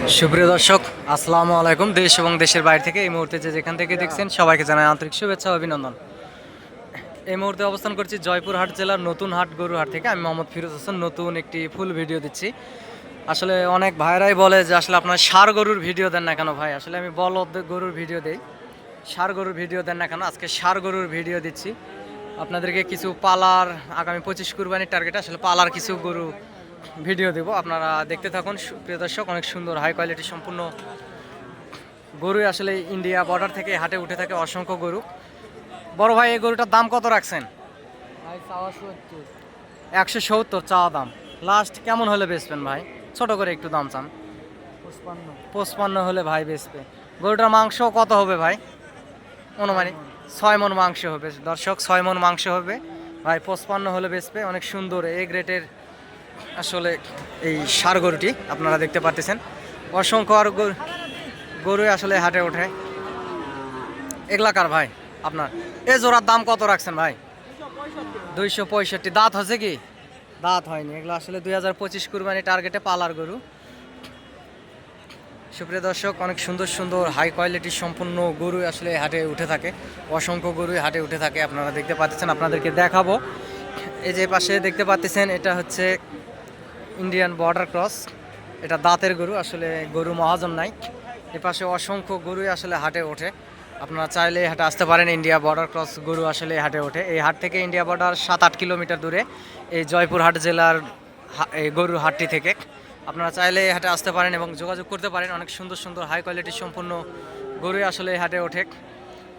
সুপ্রিয় দর্শক, আসসালামু আলাইকুম। দেশ এবং দেশের বাইরে থেকে এই মুহূর্তে যেখান থেকে দেখছেন সবাইকে জানাই আন্তরিক শুভেচ্ছা ও অভিনন্দন। এই মুহূর্তে অবস্থান করছি জয়পুরহাট জেলার নতুন হাট গরুহাট থেকে। আমি মোহাম্মদ ফিরোজ হাসান নতুন একটি ফুল ভিডিও দিচ্ছি। আসলে অনেক ভাইরাই বলে যে আসলে আপনার ষাঁড় গরুর ভিডিও দেন না কেন ভাই। আসলে আমি বলদ গরুর ভিডিও দেই, ষাঁড় গরুর ভিডিও দেন না কেন। আজকে ষাঁড় গরুর ভিডিও দিচ্ছি আপনাদেরকে। কিছু পালার আগামী 25 কুরবানির টার্গেট, আসলে পালার কিছু গরু ভিডিও দেব, আপনারা দেখতে থাকুন। প্রিয় দর্শক, অনেক সুন্দর হাই কোয়ালিটি সম্পূর্ণ গরু আসলে ইন্ডিয়া বর্ডার থেকে হাটে উঠে থাকে অসংখ্য গরু। বড় ভাই, এই গরুটার দাম কত রাখছেন? 170 চাওয়া দাম। লাস্ট কেমন হলে বেচবেন ভাই? ছোট করে একটু দাম চান। 55 হলে ভাই বেচবে। গরুটার মাংস কত হবে ভাই? অনুমানিক 6 মণ মাংস হবে দর্শক, 6 মণ মাংস হবে ভাই। 55 হলে বেচবে। অনেক সুন্দর এ গ্রেটের আসলে এই ষাঁড় গরুটি আপনারা দেখতে পাচ্ছেন। অসংখ্য আর গরুই আসলে হাটে ওঠে। এগুলাকার ভাই আপনার এ জোড়ার দাম কত রাখছেন ভাই? 265। দাঁত হচ্ছে কি? দাঁত হয়নি। এগুলো আসলে 2025 কুরবানি টার্গেটে পালার গরু। সুপ্রিয় দর্শক, অনেক সুন্দর সুন্দর হাই কোয়ালিটি সম্পূর্ণ গরু আসলে হাটে উঠে থাকে। অসংখ্য গরুই হাটে উঠে থাকে, আপনারা দেখতে পাচ্ছেন। আপনাদেরকে দেখাবো। এই যে পাশে দেখতে পাচ্ছেন, এটা হচ্ছে ইন্ডিয়ান বর্ডার ক্রস। এটা দাঁতের গরু, আসলে গরু মহাজন নাই। এ পাশে অসংখ্য গরুই আসলে হাটে ওঠে। আপনারা চাইলে এই হাটে আসতে পারেন। ইন্ডিয়া বর্ডার ক্রস গরু আসলে হাটে ওঠে। এই হাট থেকে ইন্ডিয়া বর্ডার 7-8 কিলোমিটার দূরে এই জয়পুরহাট জেলার এই গরুর হাটটি থেকে। আপনারা চাইলে এই হাটে আসতে পারেন এবং যোগাযোগ করতে পারেন। অনেক সুন্দর সুন্দর হাই কোয়ালিটির সম্পূর্ণ গরুই আসলে এই হাটে ওঠে।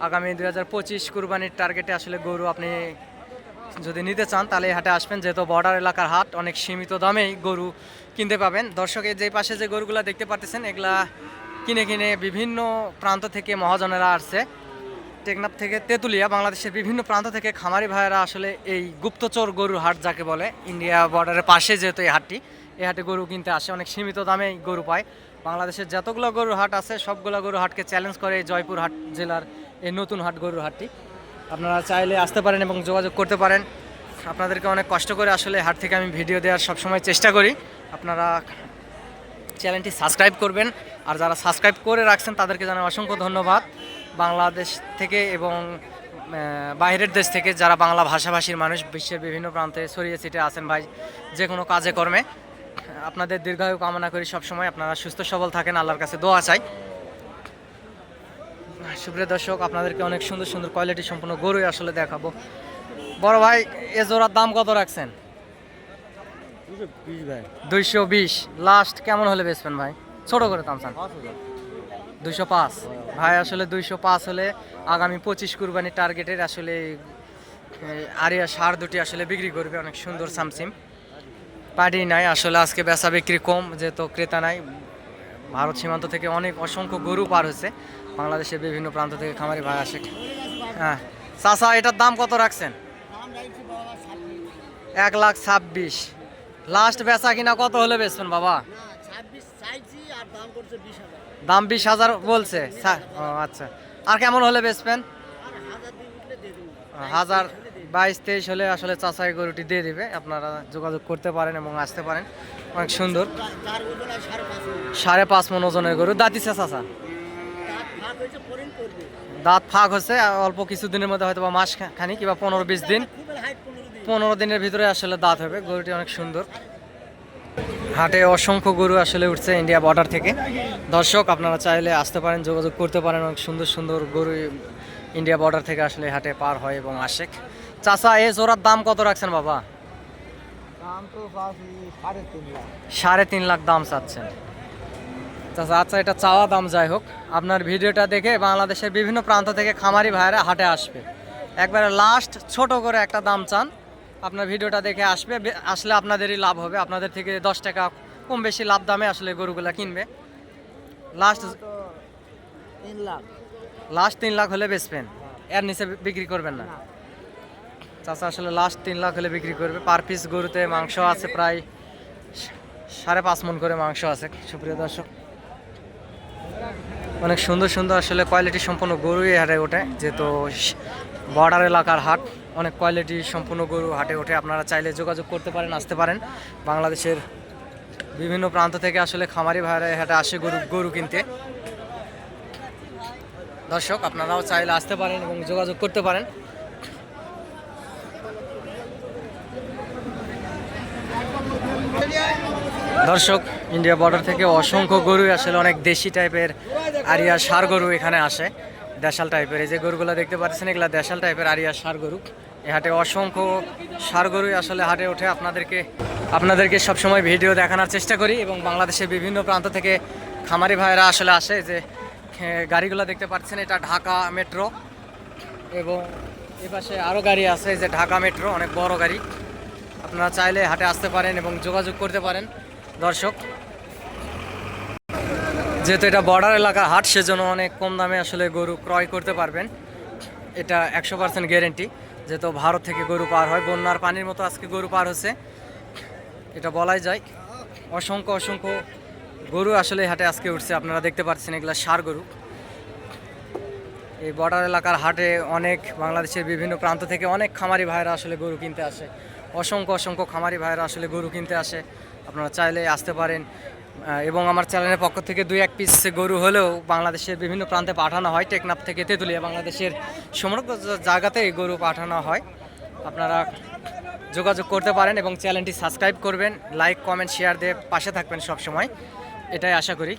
আগামী 2025 কুরবানির টার্গেটে আসলে গরু আপনি যদি নিতে চান তাহলে এই হাটে আসবেন, যেহেতু বর্ডার এলাকার হাট। অনেক সীমিত দামেই গরু কিনতে পাবেন। দর্শকের যে পাশে যে গরুগুলো দেখতে পাচ্ছেন, এগুলা কিনে কিনে বিভিন্ন প্রান্ত থেকে মহাজনেরা আসছে। টেকনাফ থেকে তেঁতুলিয়া, বাংলাদেশের বিভিন্ন প্রান্ত থেকে খামারি ভাইয়েরা আসলে এই গুপ্তচর গরুর হাট যাকে বলে, ইন্ডিয়া বর্ডারের পাশে যেহেতু এই হাটটি, এই হাটে গরু কিনতে আসে। অনেক সীমিত দামেই গরু পায়। বাংলাদেশের যতগুলো গরুর হাট আছে সবগুলো গরুর হাটকে চ্যালেঞ্জ করে এই জয়পুরহাট জেলার এই নতুন হাট গরুর হাটটি। আপনারা চাইলে আসতে পারেন এবং যোগাযোগ করতে পারেন। আপনাদেরকে অনেক কষ্ট করে আসলে হাট থেকে আমি ভিডিও দেওয়ার সবসময় চেষ্টা করি। আপনারা চ্যানেলটি সাবস্ক্রাইব করবেন, আর যারা সাবস্ক্রাইব করে রাখছেন তাদেরকে জানাই অসংখ্য ধন্যবাদ। বাংলাদেশ থেকে এবং বাইরের দেশ থেকে যারা বাংলা ভাষাভাষীর মানুষ বিশ্বের বিভিন্ন প্রান্তে ছড়িয়ে ছিটে আছেন ভাই, যে কোনো কাজে কর্মে আপনাদের দীর্ঘায়ু কামনা করি। সবসময় আপনারা সুস্থ সবল থাকেন, আল্লাহর কাছে দোয়া চাই। সুপ্রিয় দর্শক, আপনাদেরকে অনেক সুন্দর সুন্দর কোয়ালিটি সম্পূর্ণ গরুই আসলে দেখাবো। বড় ভাই, এ জোড়ার দাম কত রাখছেন? 220। লাস্ট কেমন হলে বেচবেন ভাই? ছোট করে দাম চান। 205 ভাই। আসলে 205 হলে আগামী 25 কুরবানি টার্গেটের আসলে আরিয়া ষাঁড় দুটি আসলে বিক্রি করবে। অনেক সুন্দর সামসিম পাটি নাই। আসলে আজকে বেচা বিক্রি কম, যেহেতু ক্রেতা নাই। ভারত সীমান্ত থেকে অনেক অসংখ্য গরু পার হয়েছে। বাংলাদেশের বিভিন্ন প্রান্ত থেকে খামারি ভাই আসে। হ্যাঁ চাচা, এটার দাম কত রাখছেন? 1,26,000। লাস্ট বেচা কিনা কত হলে বেচবেন বাবা? দাম 20,000 বলছে। ও আচ্ছা, আর কেমন হলে বেচবেন? 22,000-23,000 হলে আসলে চাচাই গরুটি দিয়ে দিবে। আপনারা যোগাযোগ করতে পারেন এবং আসতে পারেন। অনেক সুন্দর 5.5 মণ ওজনের গরু। দাঁতিছে চাচা? দাঁত ফাঁক হচ্ছে, অল্প কিছু দিনের মধ্যে হয়তো বা মাস খানিক কিংবা 15-20 দিন, 15 দিনের ভিতরে আসলে দাঁত হবে। গরুটি অনেক সুন্দর। হাটে অসংখ্য গরু আসলে উঠছে ইন্ডিয়া বর্ডার থেকে। দর্শক, আপনারা চাইলে আসতে পারেন, যোগাযোগ করতে পারেন। অনেক সুন্দর সুন্দর গরু ইন্ডিয়া বর্ডার থেকে আসলে হাটে পার হয় এবং আসে। চাচা, এ জোড়ার দাম কত রাখছেন বাবা? 3.5 লাখ দাম চাচ্ছেন চাচা? আচ্ছা, এটা চাওয়া দাম যাই হোক। আপনার ভিডিওটা দেখে বাংলাদেশের বিভিন্ন প্রান্ত থেকে খামারি ভাইয়েরা হাটে আসবে। একবারে লাস্ট ছোট করে একটা দাম চান। আপনার ভিডিওটা দেখে আসবে, আসলে আপনাদেরই লাভ হবে। আপনাদের থেকে 10 টাকা কম বেশি লাভ দামে আসলে গরুগুলা কিনবে। লাস্ট 3 লাখ হলে বেচবেন, এর নিচে বিক্রি করবেন না চাচা? আসলে লাস্ট 3 লাখ হলে বিক্রি করবে। পার পিস গরুতে মাংস আছে প্রায় 5.5 মণ করে মাংস আছে। সুপ্রিয় দর্শক, অনেক সুন্দর সুন্দর আসলে কোয়ালিটি সম্পূর্ণ গরুই হাটে ওঠে, যেহেতু বর্ডার এলাকার হাট। অনেক কোয়ালিটি সম্পূর্ণ গরু হাটে ওঠে। আপনারা চাইলে যোগাযোগ করতে পারেন, আসতে পারেন। বাংলাদেশের বিভিন্ন প্রান্ত থেকে আসলে খামারি ভাইরা এই হাটে আসে গরু কিনতে। দর্শক আপনারাও চাইলে আসতে পারেন এবং যোগাযোগ করতে পারেন। দর্শক ইন্ডিয়া বর্ডার থেকে অসংখ্য গরুই আসলে অনেক দেশি টাইপের আরিয়া ষাঁড় গরু এখানে আসে, দেশাল টাইপের। এই যে গরুগুলো দেখতে পাচ্ছেন এগুলা দেশাল টাইপের আরিয়া ষাঁড় গরু। এই হাটে অসংখ্য ষাঁড় গরুই আসলে হাটে ওঠে। আপনাদেরকে সবসময় ভিডিও দেখানোর চেষ্টা করি এবং বাংলাদেশের বিভিন্ন প্রান্ত থেকে খামারি ভাইরা আসলে আসে। যে গাড়িগুলো দেখতে পাচ্ছেন এটা ঢাকা মেট্রো, এবং এপাশে আরও গাড়ি আছে যে ঢাকা মেট্রো, অনেক বড় গাড়ি। আপনারা চাইলে হাটে আসতে পারেন এবং যোগাযোগ করতে পারেন। দর্শক যেহেতু এটা বর্ডার এলাকার হাট, সেজন্য অনেক কম দামে আসলে গরু ক্রয় করতে পারবেন। এটা 100% গ্যারেন্টি, যেহেতু ভারত থেকে গরু পার হয়, বন্যার পানির মতো আজকে গরু পার হচ্ছে, এটা বলাই যায়। অসংখ্য গরু আসলে হাটে আজকে উঠছে। আপনারা দেখতে পাচ্ছেন এগুলা ষাঁড় গরু। এই বর্ডার এলাকার হাটে অনেক বাংলাদেশের বিভিন্ন প্রান্ত থেকে অনেক খামারি ভাইরা আসলে গরু কিনতে আসে। অসংখ্য খামারি ভাইরা আসলে গরু কিনতে আসে। আপনারা চাইলে আসতে পারেন, এবং আমার চ্যানেলের পক্ষ থেকে 2-1 পিস গরু হলেও বাংলাদেশের বিভিন্ন প্রান্তে পাঠানো হয়। টেকনাফ থেকে তেঁতুলিয়া, বাংলাদেশের সমগ্র জায়গাতে এই গরু পাঠানো হয়। আপনারা যোগাযোগ করতে পারেন এবং চ্যানেলটি সাবস্ক্রাইব করবেন, লাইক কমেন্ট শেয়ার দিয়ে পাশে থাকবেন সব সময়, এটাই আশা করি।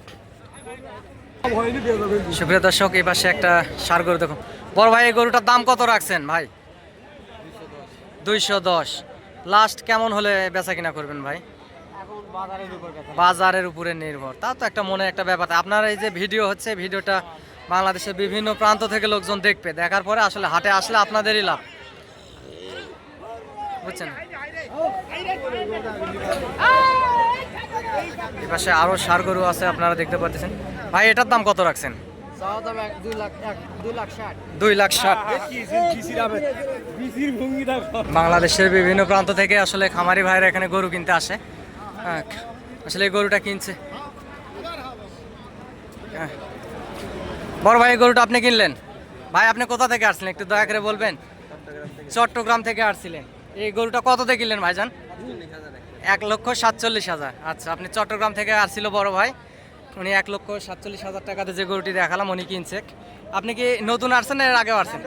সুপ্রিয় দর্শক এই পাশে একটা ষাঁড় গরু দেখুন। বড় ভাই এই গরুটার দাম কত রাখছেন ভাই? 210। লাস্ট কেমন হলে বেচা কিনা করবেন ভাই? বাজারের উপরে নির্ভর, তা তো একটা মনে একটা ব্যাপার। আপনার এই যে ভিডিও হচ্ছে, ভিডিওটা বাংলাদেশের বিভিন্ন প্রান্ত থেকে লোকজন দেখবে, দেখার পরে আসলে হাটে আসলে আপনাদেরই লাভ, বুঝছেন? এই পাশে আরো ষাঁড় গরু আছে, আপনারা দেখতে পাচ্ছেন। ভাই এটার দাম কত রাখছেন? 2,60,000। বাংলাদেশের বিভিন্ন প্রান্ত থেকে আসলে খামারি ভাইরা এখানে গরু কিনতে আসে। আসলে এই গরুটা কিনছে বড় ভাই। এই গরুটা আপনি কিনলেন ভাই? আপনি কোথা থেকে আসছিলেন একটু দয়া করে বলবেন? চট্টগ্রাম থেকে আসছিলেন। এই গরুটা কততে কিনলেন ভাইজান? 1,47,000। আচ্ছা, আপনি চট্টগ্রাম থেকে আসছিল বড় ভাই, উনি 1,47,000 টাকাতে যে গরুটি দেখালাম উনি কিনছে। আপনি কি নতুন আসছেন না এর আগেও আসছেন?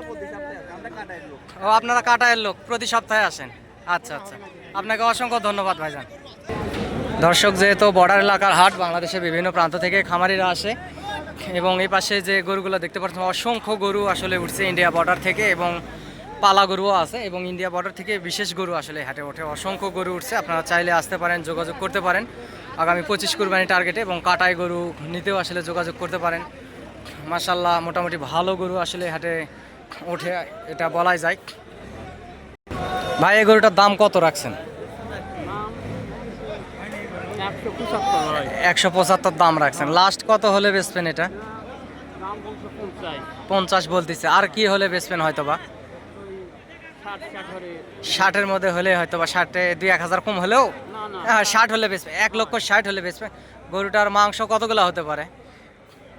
ও, আপনারা কাটায়ের লোক, প্রতি সপ্তাহে আসেন। আচ্ছা, আপনাকে অসংখ্য ধন্যবাদ ভাইজান। দর্শক যেহেতু বর্ডার এলাকার হাট, বাংলাদেশের বিভিন্ন প্রান্ত থেকে খামারিরা আসে, এবং এই পাশে যে গরুগুলো দেখতে পাচ্ছেন অসংখ্য গরু আসলে উঠছে ইন্ডিয়া বর্ডার থেকে, এবং পালা গরুও আছে, এবং ইন্ডিয়া বর্ডার থেকে বিশেষ গরু আসলে হাটে ওঠে। অসংখ্য গরু উঠছে, আপনারা চাইলে আসতে পারেন, যোগাযোগ করতে পারেন আগামী 25 কুরবানি টার্গেটে, এবং কাটাই গরু নিতেও আসলে যোগাযোগ করতে পারেন। মাশাআল্লাহ মোটামুটি ভালো গরু আসলে হাটে ওঠে, এটা বলাই যায়। ভাই এই গরুটার দাম কত রাখছেন? 175 দাম রাখছেন। লাস্ট কত হলে বেচবেন এটা? 50 বলতেছে। আর কি হলে বেচবেন? হয়তো বা 60-এর মধ্যে হলে হয়তো বা, 60-এ 2-1 হাজার কম হলেও, হ্যাঁ 60 হলে বেচবে, 1,60,000 হলে বেচবে। গরুটার মাংস কতগুলো হতে পারে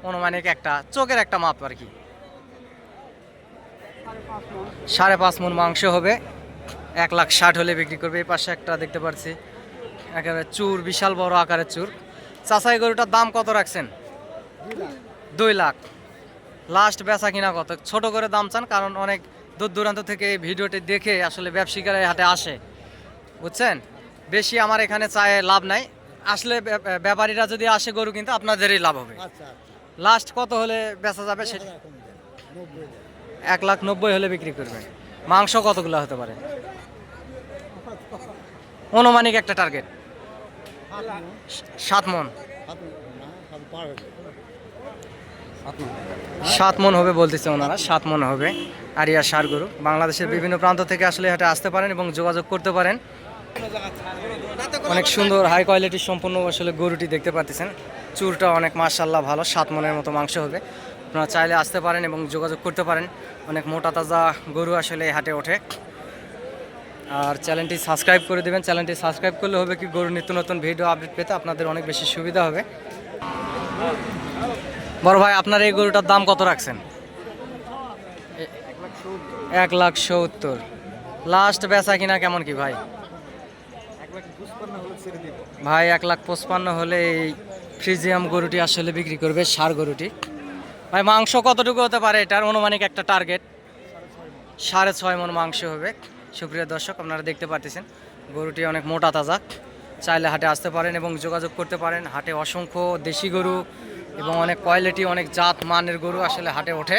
অনুমানিক? একটা চোখের একটা মাপ আর কি, 5.5 মণ মাংস হবে। 1,60,000 হলে বিক্রি করবে। এই পাশে একটা দেখতে পাচ্ছি একেবারে চুর, বিশাল বড় আকারের চুর। চাচাই গরুটার দাম কত রাখছেন? 2 লাখ। লাস্ট বেচা কিনা কত? ছোট করে দাম চান, কারণ অনেক দূর দূরান্ত থেকে এই ভিডিওটি দেখে আসলে ব্যবসায়ীরা হাটে আসে, বুঝছেন? বেশি আমার এখানে চায় লাভ নাই। আসলে ব্যাপারীরা যদি আসে গরু কিনতে, আপনাদেরই লাভ হবে। লাস্ট কত হলে বেচা যাবে? সেটা 1,90,000 হলে বিক্রি করবেন। মাংস কতগুলো হতে পারে অনুমানিক একটা টার্গেট? 7 মণ। 7 মণ হবে বলতেছে ওনারা, 7 মণ হবে। আরিয়া ষাঁড় গরু বাংলাদেশের বিভিন্ন প্রান্ত থেকে আসলে হাটে আসতে পারেন এবং যোগাযোগ করতে পারেন। অনেক সুন্দর হাই কোয়ালিটির সম্পূর্ণ আসলে গরুটি দেখতে পাচ্ছেন। চুরটা অনেক মাশাআল্লাহ ভালো, 7 মণের মতো মাংস হবে। আপনারা চাইলে আসতে পারেন এবং যোগাযোগ করতে পারেন। অনেক মোটা তাজা গরু আসলে হাটে ওঠে। আর চ্যানেলটি সাবস্ক্রাইব করে দেবেন। চ্যানেলটি সাবস্ক্রাইব করলে হবে কি, গরু নিত্য নতুন ভিডিও আপডেট পেতে আপনাদের অনেক বেশি সুবিধা হবে। বড় ভাই আপনার এই গরুটার দাম কত রাখছেন? 1,70,000। লাস্ট বেচা কিনা কেমন কি ভাই? ভাই 1,55,000 হলে এই ফ্রিজিয়াম গরুটি আসলে বিক্রি করবে, ষাঁড় গরুটি। ভাই মাংস কতটুকু হতে পারে এটার অনুমানিক একটা টার্গেট? 6.5 মণ মাংস হবে। সুপ্রিয় দর্শক, আপনারা দেখতে পাচ্ছেন গরুটি অনেক মোটা তাজা। চাইলে হাটে আসতে পারেন এবং যোগাযোগ করতে পারেন। হাটে অসংখ্য দেশি গরু এবং অনেক কোয়ালিটি, অনেক জাত মানের গরু আসলে হাটে ওঠে।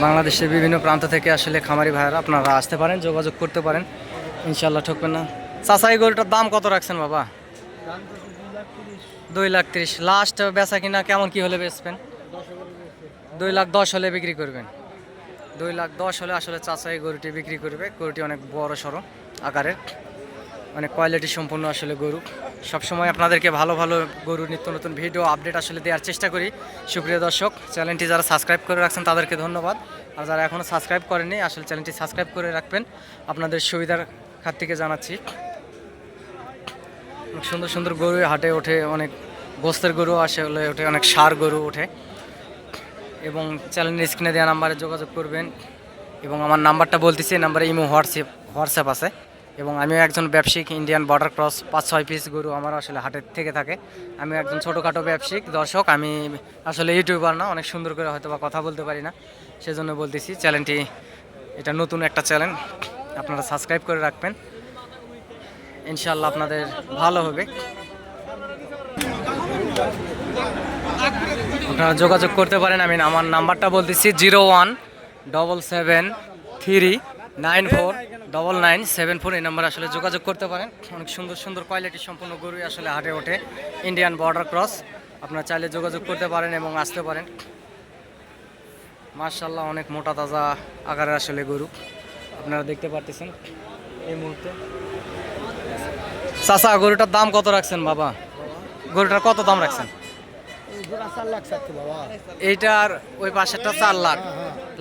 বাংলাদেশের বিভিন্ন প্রান্ত থেকে আসলে খামারি ভাইয়েরা আপনারা আসতে পারেন, যোগাযোগ করতে পারেন, ইনশাল্লাহ ঠকবেন না। চাচা, এই গরুটার দাম কত রাখছেন বাবা? 2,30,000। লাস্ট বেচা কিনা কেমন কি হলে বেচবেন? 2,10,000 হলে বিক্রি করবেন। 2,10,000 হলে আসলে চাচা এই গরুটি বিক্রি করবে। গরুটি অনেক বড় সড়ো আকারের, অনেক কোয়ালিটি সম্পন্ন আসলে গরু। সবসময় আপনাদেরকে ভালো ভালো গরুর নিত্য নতুন ভিডিও আপডেট আসলে দেওয়ার চেষ্টা করি। সুপ্রিয় দর্শক, চ্যানেলটি যারা সাবস্ক্রাইব করে রাখছেন তাদেরকে ধন্যবাদ। আর যারা এখনও সাবস্ক্রাইব করেনি আসলে চ্যানেলটি সাবস্ক্রাইব করে রাখবেন, আপনাদের সুবিধার খাত থেকে জানাচ্ছি। অনেক সুন্দর সুন্দর গরু হাটে ওঠে, অনেক গোস্তের গরু আসলে ওঠে, অনেক ষাঁড় গরু ওঠে। এবং চ্যানেলের স্ক্রিনে দেওয়া নাম্বারে যোগাযোগ করবেন। এবং আমার নাম্বারটা বলতেছি, এই নাম্বারে ইমো হোয়াটসঅ্যাপ আছে। এবং আমিও একজন ব্যবসায়িক, ইন্ডিয়ান বর্ডার ক্রস 5-6 পিস গরু আমার আসলে হাটের থেকে থাকে। আমি একজন ছোটোখাটো ব্যবসায়িক। দর্শক, আমি আসলে ইউটিউবার না, অনেক সুন্দর করে হয়তো বা কথা বলতে পারি না, সেজন্য বলতেছি। চ্যানেলটি এটা নতুন একটা চ্যানেল, আপনারা সাবস্ক্রাইব করে রাখবেন, ইনশাল্লাহ আপনাদের ভালো হবে। আপনারা যোগাযোগ করতে পারেন। আমি আমার নাম্বারটা বলতেছি 01773949974। এই নাম্বারে আসলে যোগাযোগ করতে পারেন। অনেক সুন্দর সুন্দর কোয়ালিটি সম্পূর্ণ গরু আসলে হাটে ওঠে, ইন্ডিয়ান বর্ডার ক্রস। আপনারা চাইলে যোগাযোগ করতে পারেন এবং আসতে পারেন। মাশাআল্লাহ, অনেক মোটা তাজা আকারের আসলে গরু আপনারা দেখতে পাচ্ছেন এই মুহূর্তে। চাচা, গরুটার দাম কত রাখছেন বাবা? গরুটার কত দাম রাখছেন? এইটার ওই পাশেরটা 4 লাখ।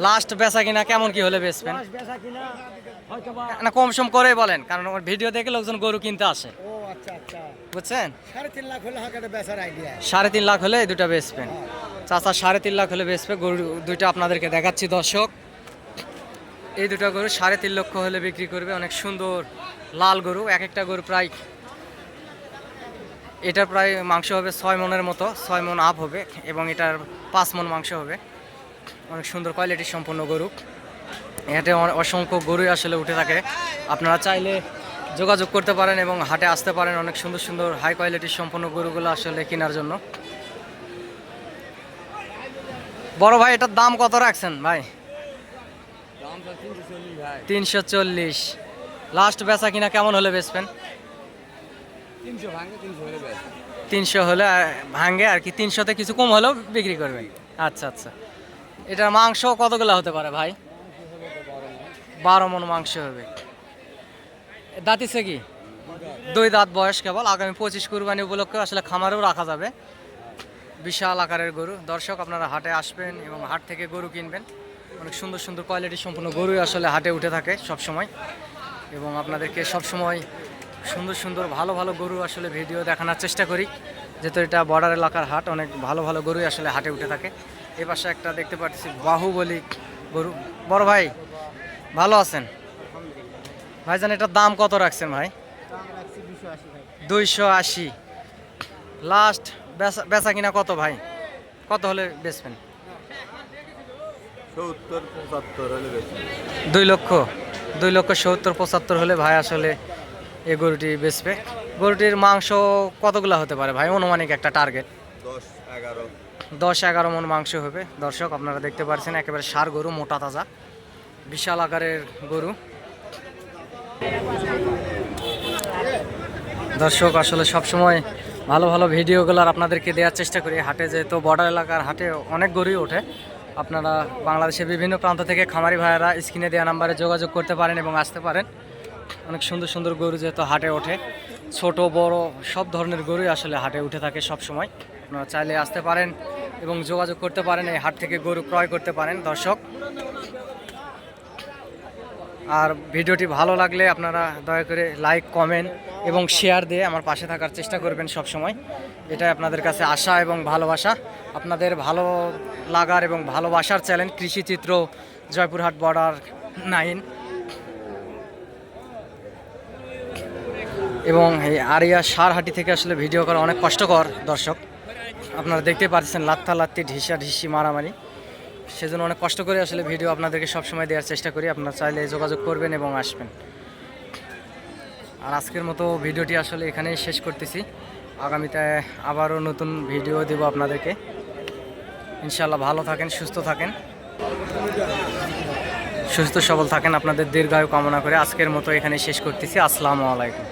লাস্ট বেচা কিনা কেমন কি হলে বেচবেন? না, কম সম করে বলেন, কারণ আমার ভিডিও দেখে লোকজন গরু কিনতে আসে, বুঝছেন? 3.5 লাখ হলে এই দুটা বেচবেন। চাচা 3.5 লাখ হলে বেচবে। গরু দুইটা আপনাদেরকে দেখাচ্ছি দর্শক। এই দুটা গরু 3.5 লক্ষ হলে বিক্রি করবে। অনেক সুন্দর লাল গরু। এক একটা গরু প্রায়, এটার প্রায় মাংস হবে 6 মণের মতো, 6 মণ আপ হবে। এবং এটার 5 মণ মাংস হবে। অনেক সুন্দর কোয়ালিটি সম্পন্ন গরু। হাটে অসংখ্য গরুই আসলে উঠে থাকে। আপনারা চাইলে যোগাযোগ করতে পারেন এবং হাটে আসতে পারেন অনেক সুন্দর সুন্দর হাই কোয়ালিটির সম্পন্ন গরুগুলো আসলে কেনার জন্য। বড় ভাই, এটার দাম কত রাখছেন ভাই? 340। লাস্ট বেচা কিনা কেমন হলে বেচবেন? 300 হলে ভাঙে আর কি, 300তে কিছু কম হলেও বিক্রি করবেন। আচ্ছা আচ্ছা। এটার মাংস কতগুলো হতে পারে ভাই? 12 মণ মাংস হবে। দাঁতিছে কি? 2 দাঁত বয়স কেবল। আগামী 25 কুরবানি উপলক্ষে আসলে খামারেও রাখা যাবে। বিশাল আকারের গরু। দর্শক, আপনারা হাটে আসবেন এবং হাট থেকে গরু কিনবেন। অনেক সুন্দর সুন্দর কোয়ালিটি সম্পূর্ণ গরুই আসলে হাটে উঠে থাকে সব সময়। এবং আপনাদেরকে সব সময় সুন্দর সুন্দর ভালো ভালো গরু আসলে ভিডিও দেখানোর চেষ্টা করি, যেহেতু এটা বর্ডার এলাকার হাট। অনেক ভালো ভালো গরুই আসলে হাটে উঠে থাকে। এই পাশে একটা দেখতে পাচ্ছি বাহুবলী গরু। বড় ভাই, ভালো আছেন? ভাইজান, এটার দাম কত রাখছেন ভাই? 280। লাস্ট বেচা কিনা কত ভাই? কত হলে বেচবেন? 2,70,75 হলে ভাই আসলে এই গরুটি বেচবে। গরুটির মাংস কতগুলো হতে পারে ভাই অনুমানিক একটা টার্গেট? 10-11 মণ মাংস হবে। দর্শক, আপনারা দেখতে পাচ্ছেন একেবারে ষাঁড় গরু, মোটা তাজা, বিশাল আকারের গরু। দর্শক, আসলে সবসময় ভালো ভালো ভিডিওগুলো আপনাদেরকে দেওয়ার চেষ্টা করি। হাটে যেহেতু বর্ডার এলাকার হাটে অনেক গরুই ওঠে। আপনারা বাংলাদেশের বিভিন্ন প্রান্ত থেকে খামারি ভাইয়েরা স্ক্রিনে দেওয়া নাম্বারে যোগাযোগ করতে পারেন এবং আসতে পারেন। অনেক সুন্দর সুন্দর গরু যেহেতু হাটে ওঠে, ছোট বড় সব ধরনের গরুই আসলে হাটে উঠে থাকে সব সময়। আপনারা চাইলে আসতে পারেন এবং যোগাযোগ করতে পারেন, এই হাট থেকে গরু ক্রয় করতে পারেন। দর্শক, আর ভিডিওটি ভালো লাগলে আপনারা দয়া করে লাইক, কমেন্ট এবং শেয়ার দিয়ে আমার পাশে থাকার চেষ্টা করবেন সব সময়। এটাই আপনাদের কাছে আশা এবং ভালোবাসা। আপনাদের ভালো লাগার এবং ভালোবাসার চ্যানেল কৃষিচিত্র, জয়পুরহাট বর্ডার 9। এবং এই আরিয়া সারহাটি থেকে আসলে ভিডিও করা অনেক কষ্টকর দর্শক। আপনারা দেখতে পাচ্ছেন লাত্তি ঢিসা ঢিসি মারামারি, সেজন্য অনেক কষ্ট করে আসলে ভিডিও আপনাদেরকে সবসময় দেওয়ার চেষ্টা করি। আপনারা চাইলে যোগাযোগ করবেন এবং আসবেন। আর আজকের মতো ভিডিওটি আসলে এখানেই শেষ করতেছি। আগামীতে আবারও নতুন ভিডিও দেব আপনাদেরকে। ইনশাআল্লাহ ভালো থাকেন, সুস্থ থাকেন, সুস্থ সবল থাকেন, আপনাদের দীর্ঘায়ু কামনা করে আজকের মতো এখানে শেষ করতেছি। আসসালামু আলাইকুম।